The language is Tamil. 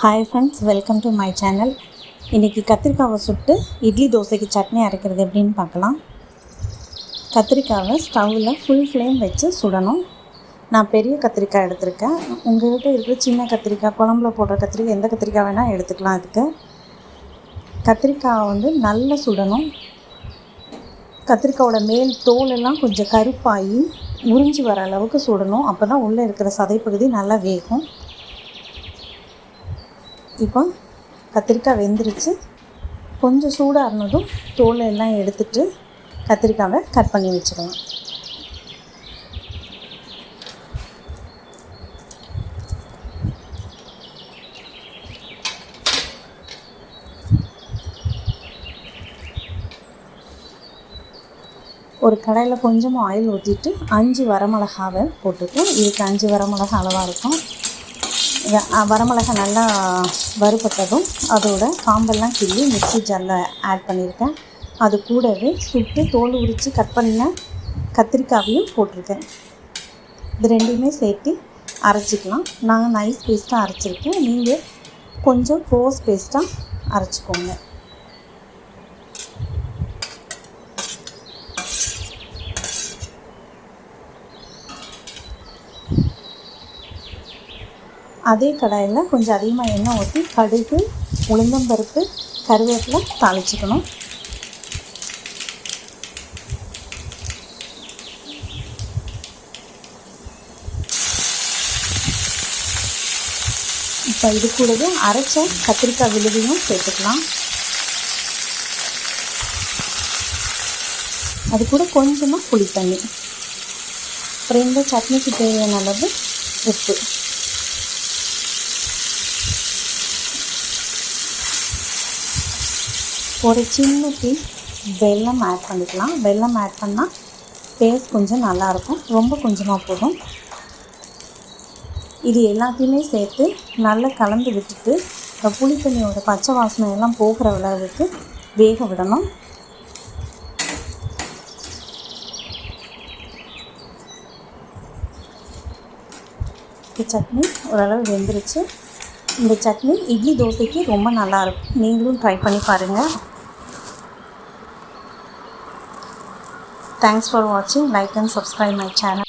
Hi friends, welcome to my channel. இன்றைக்கி கத்திரிக்காவை சுட்டு இட்லி தோசைக்கு சட்னி அரைக்கிறது எப்படின்னு பார்க்கலாம். கத்திரிக்காவை ஸ்டவ்வில் ஃபுல் ஃப்ளேம் வச்சு சுடணும். நான் பெரிய கத்திரிக்காய் எடுத்திருக்கேன். உங்கள்கிட்ட இருக்கிற சின்ன கத்திரிக்காய், குழம்புல போடுற கத்திரிக்காய், எந்த கத்திரிக்காய் வேணால் எடுத்துக்கலாம். அதுக்கு கத்திரிக்காய் நல்லா சுடணும். கத்திரிக்காயோட மேல் தோலெல்லாம் கொஞ்சம் கருப்பாகி உறிஞ்சி வர அளவுக்கு சுடணும். அப்போ தான் உள்ளே இருக்கிற சதைப்பகுதி நல்லா வேகும். இப்போ கத்திரிக்காய் வெந்துருச்சு. கொஞ்சம் சூடாக இருந்ததும் தோலை எல்லாம் எடுத்துட்டு கத்திரிக்காவை கட் பண்ணி வச்சுக்கலாம். ஒரு கடாயில் கொஞ்சமாக ஆயில் ஊற்றிட்டு 5 வரமிளகாவை போட்டுட்டோம். இதுக்கு 5 வரமிளகா அளவாக இருக்கும். வரமிளகா நல்லா வறுபட்டதும் அதோட காம்பெல்லாம் கிள்ளி மிக்ஸி ஜாரில் ஆட் பண்ணியிருக்கேன். அது கூடவே சுட்டு தோல் உரித்து கட் பண்ண கத்திரிக்காவையும் போட்டிருக்கேன். இது ரெண்டையுமே சேர்த்து அரைச்சிக்கலாம். நான் நைஸ் பேஸ்ட்டாக அரைச்சிருக்கேன். நீங்கள் கொஞ்சம் கோஸ் பேஸ்ட்டாக அரைச்சிக்கோங்க. அதே கடாயில் கொஞ்சம் அதிகமாக எண்ணெய் ஊற்றி கடுகு, உளுந்தம்பருப்பு, கருவேப்பிலை தாளிச்சுக்கணும். இப்போ இது கூடவே அரைச்ச கத்திரிக்காய் விழுதையும் சேர்த்துக்கலாம். அது கூட கொஞ்சமாக புளி தண்ணி, அப்புறம் இந்த சட்னிக்கு தேவையான அளவு உப்பு. ஒரு சின்ன பீஸ் வெல்லம் ஆட் பண்ணிக்கலாம். வெல்லம் ஆட் பண்ணால் டேஸ்ட் கொஞ்சம் நல்லாயிருக்கும். ரொம்ப கொஞ்சமாக போதும். இது எல்லாத்தையுமே சேர்த்து நல்லா கலந்து விட்டுட்டு புளித்தண்ணியோட பச்சை வாசனை எல்லாம் போகிற அளவுக்கு வேக விடணும். சட்னி ஓரளவு வெந்துருச்சு. இந்த சட்னி இட்லி தோசைக்கு ரொம்ப நல்லாயிருக்கும். நீங்களும் ட்ரை பண்ணி பாருங்கள். தேங்க்ஸ் ஃபார் வாட்சிங். Like and subscribe my channel.